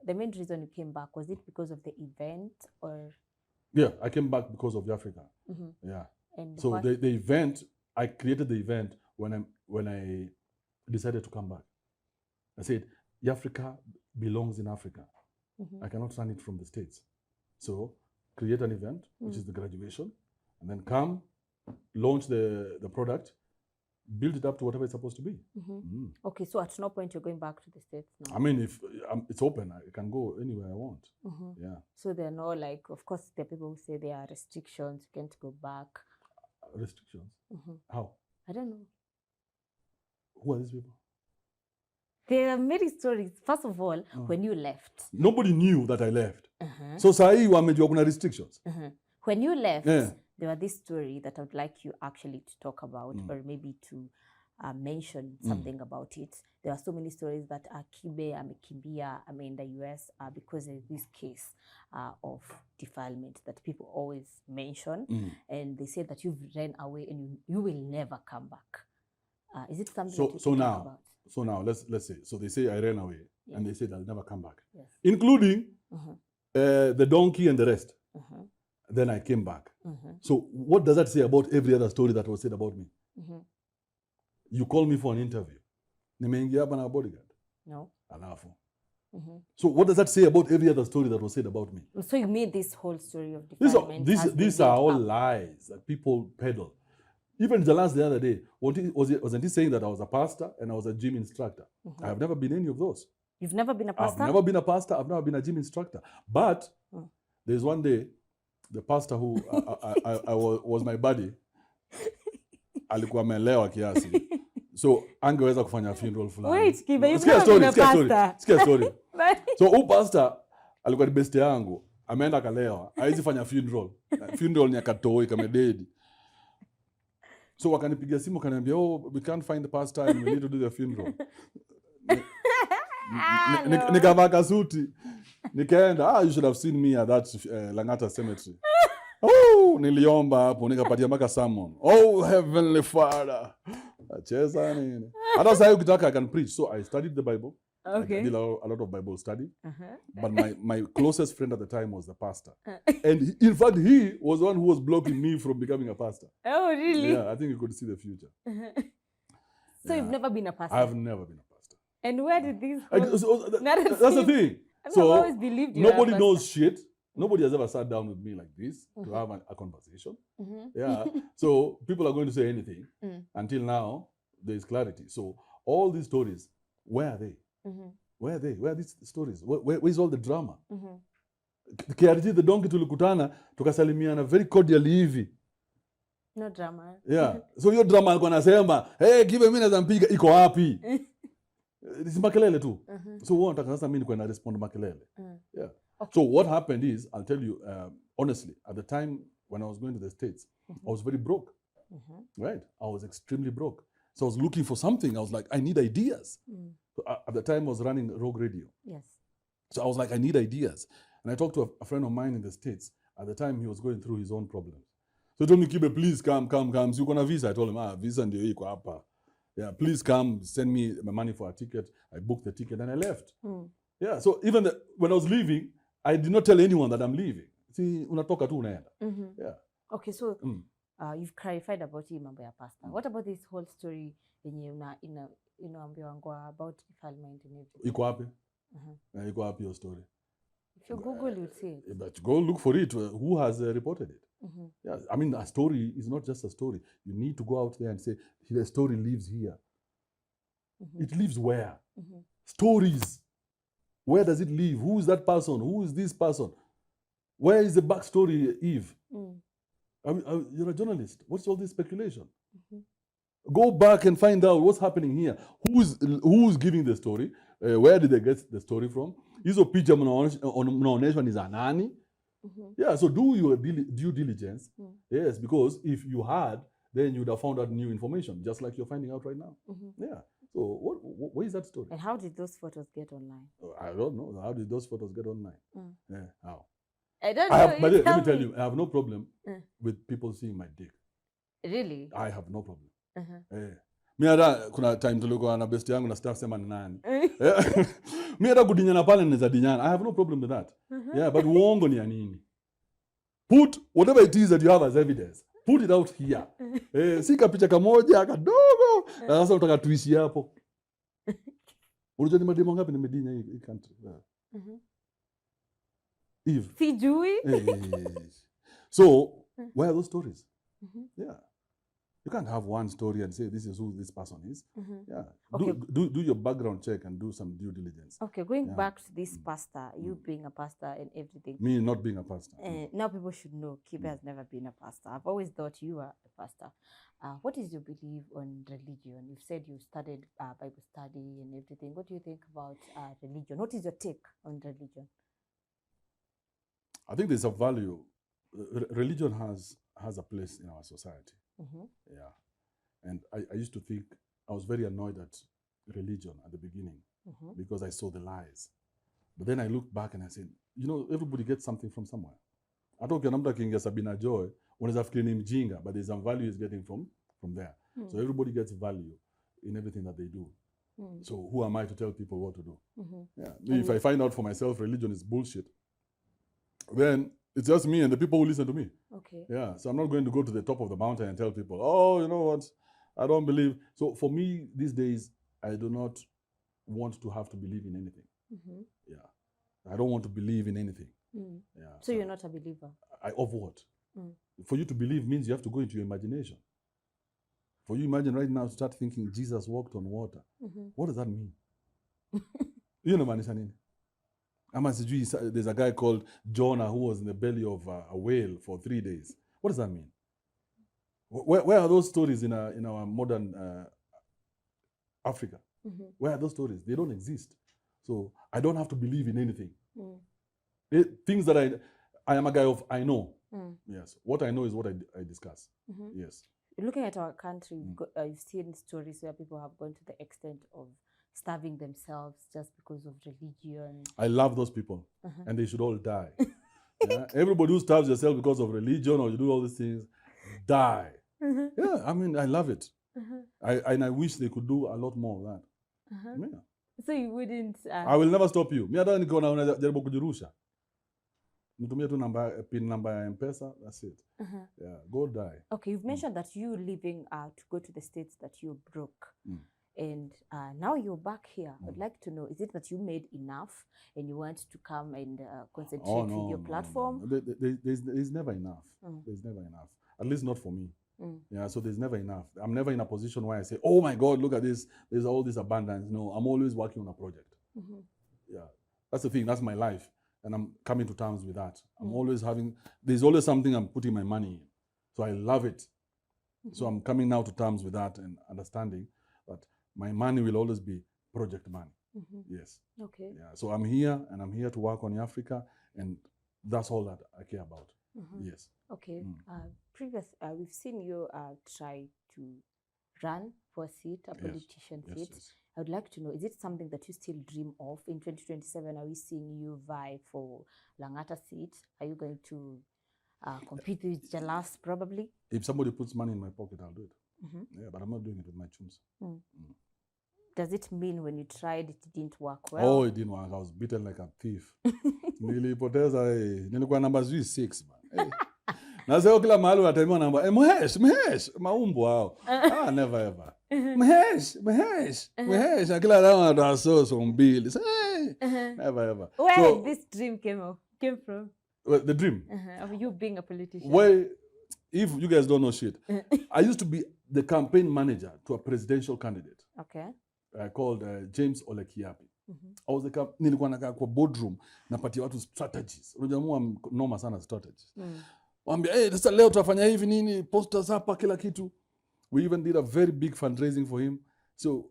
the main reason you came back, was it because of the event or? Yeah, I came back because of Africa. Yeah. And so the event, I created the event when I decided to come back. I said, Africa belongs in Africa. I cannot run it from the States. So create an event, which is the graduation, and then come, launch the product, build it up to whatever it's supposed to be. Okay, so at no point you're going back to the States now? I mean, if it's open, I can go anywhere I want. Yeah. So there are no, like, of course, there are people who say there are restrictions, you can't go back. Restrictions? How? I don't know. Who are these people? There are many stories. First of all, when you left. Nobody knew that I left. So sahi wamejua kuna restrictions. When you left, there was this story that I would like you actually to talk about, or maybe to mention something about it. There are so many stories that Kibe, Kimbia, in the US because of this case of defilement that people always mention. And they say that you've ran away and you will never come back. Is it something that you can talk about? So now, let's say, so they say I ran away, and they said I'll never come back, yes. Including the donkey and the rest. Then I came back. So what does that say about every other story that was said about me? You call me for an interview. Nimeingia hapa na bodyguard. No. Alafu. So what does that say about every other story that was said about me? So you made this whole story of defilement. These are all lies that people peddle. Even the other day, wasn't he saying that I was a pastor and I was a gym instructor? I have never been any of those. You've never been a pastor? I've never been a pastor. I've never been a gym instructor. But there's one day, the pastor who I was my buddy, alikuwa amelewa kiasi. So angeweza kufanya funeral fulani. Wait, Kibe, you've never been a pastor. Sikia story. So huyu pastor alikuwa ni best yangu. Ameenda kalewa. Haizi fanya funeral. Funeral ni akatoi kama dead. So wakanipigia simu kaniambia, we can't find the pastor and we need to do the funeral. Nikavaa kasuti. Nikaenda, you should have seen me at that Langata cemetery. Niliomba hapo, nikapatia mpaka sermon. Oh, Heavenly Father. Acheza nini. Hata sasa ukitaka I can preach. So I studied the Bible. Okay. I did a lot of Bible study. But my closest friend at the time was the pastor. And in fact, he was the one who was blocking me from becoming a pastor. Oh, really? Yeah, I think you could see the future. So you've never been a pastor? I've never been a pastor. And where did this that's the thing. I've always believed you. Nobody knows shit. Nobody has ever sat down with me like this to have a conversation. Yeah. So people are going to say anything. Until now, there is clarity. So all these stories, where are they? Where are they? Where are these stories? Where is all the drama? KRG, the donkey tulikutana, tukasalimiana very cordially hivi. No drama. Yeah. So your drama alikuwa anasema, hey, Kibe mimi naweza mpiga iko wapi? It's makelele tu. So what nataka sasa mimi niko na respond makelele. Yeah. Okay. So what happened is, I'll tell you honestly, at the time when I was going to the States, I was very broke. Right? I was extremely broke. So I was looking for something. I was like, I need ideas. So at the time I was running Rogue Radio. Yes. So I was like, I need ideas. And I talked to a friend of mine in the States. At the time he was going through his own problems. So he told me, Kibe, please come. So you gonna visa? I told him, visa ndio iko hapa. Yeah, please come, send me my money for a ticket. I booked the ticket and I left. Yeah, so even when I was leaving, I did not tell anyone that I'm leaving. See, unatoka tu unaenda. Yeah. Okay, so you've clarified about hii mambo ya pastor. What about this whole story yenye unaambiwa about defilement and everything? Iko wapi? Iko wapi your story? If you Google, you'll see it. But go look for it. Who has reported it? Yeah, I mean, a story is not just a story. You need to go out there and say, the story lives here. It lives where? Stories. Where does it live? Who is that person? Who is this person? Where is the backstory, Eve? You're a journalist. What's all this speculation? Go back and find out what's happening here. Who's giving the story? Where did they get the story from? Hizo picha mnaonyeshwa ni za nani? Yeah, so do your due diligence. Yes, because if you had, then you would have found out new information, just like you're finding out right now. Yeah. So what is that story? And how did those photos get online? I don't know. How did those photos get online? Yeah, how? I don't know. But let me tell you, I have no problem with people seeing my dick. Really? I have no problem. Mimi hata kuna time tulikuwa na best yangu na staff sema ni nani. Mimi hata kudinyana pale naweza dinyana. I have no problem with that. Yeah, but uongo ni ya nini? Put whatever it is that you have as evidence. Put it out here. Sika picha kamoja kadogo. Sasa utaka tuishi hapo. Unajua ni mademo ngapi nimedinya hii country? Eve. Sijui. So, where are those stories? Yeah. You can't have one story and say this is who this person is. Yeah. Okay. Do your background check and do some due diligence. Okay, going back to this pastor, you being a pastor and everything. Me not being a pastor. Now people should know Kibe has never been a pastor. I've always thought you were a pastor. What is your belief on religion? You've said you studied Bible study and everything. What do you think about religion? What is your take on religion? I think there's a value. Religion has a place in our society. Yeah. And I used to think, I was very annoyed at religion at the beginning because I saw the lies. But then I looked back and I said, you know, everybody gets something from somewhere. I don't care kinga Sabina Joy, unaweza fikiri ni mjinga, but there's some value he's getting from there. So everybody gets value in everything that they do. So who am I to tell people what to do? Yeah. If I find out for myself religion is bullshit, then it's just me and the people who listen to me. Okay. Yeah. So I'm not going to go to the top of the mountain and tell people, oh, you know what? I don't believe. So for me, these days, I do not want to have to believe in anything. Yeah. I don't want to believe in anything. Yeah. So you're not a believer? Of what? For you to believe means you have to go into your imagination. For you imagine right now, start thinking Jesus walked on water. What does that mean? You know, man, there's a guy called Jonah who was in the belly of a whale for 3 days. What does that mean? Where are those stories in our modern Africa? Where are those stories? They don't exist. So I don't have to believe in anything. Things that I am a guy of, I know. Yes. What I know is what I discuss. Yes. Looking at our country, you've seen stories where people have gone to the extent of starving themselves just because of religion. I love those people, and they should all die. Yeah? Everybody who starves yourself because of religion or you do all these things, die. Yeah, I mean, I love it. I wish they could do a lot more of that. Yeah. So you wouldn't... I will never stop you. Mi hata nikiona unajaribu kujirusha. Nitumie tu pin number ya M-Pesa, that's it. Yeah, go die. Okay, you've mentioned that you leaving to go to the States, that you broke. And now you're back here. I'd like to know, is it that you made enough and you want to come and concentrate with your platform? No. There's never enough. There's never enough. At least not for me. Yeah, so there's never enough. I'm never in a position where I say, oh my God, look at this. There's all this abundance. No, I'm always working on a project. Yeah, that's the thing. That's my life. And I'm coming to terms with that. There's always something I'm putting my money in. So I love it. So I'm coming now to terms with that and understanding that my money will always be project money. Yes. Okay. Yeah. So I'm here and I'm here to work on Africa, and that's all that I care about. Yes. Okay. We've seen you try to run for a seat, a politician seat. Yes. I would like to know, is it something that you still dream of? In 2027, are we seeing you vie for Langata seat? Are you going to compete with Jalas probably? If somebody puts money in my pocket, I'll do it. Yeah, but I'm not doing it with my chums. Does it mean when you tried, it didn't work well? Oh, it didn't work. I was beaten like a thief. Nilikuwa number 6 man. Na sasa kila mahali wataimwa namba mhesh maumbo hao. Never ever. Mhesh kila dawa ndo so mbili. Never ever. Where this dream came from? The dream of you being a politician. Well, if you guys don't know shit, I used to be the campaign manager to a presidential candidate. Okay. Called James Ole Kiapi. I was nilikuwa nakaa kwa boardroom napatia watu strategies. Unajua noma sana strategies. Waambia, sasa leo tutafanya hivi nini, posters hapa kila kitu. We even did a very big fundraising for him. So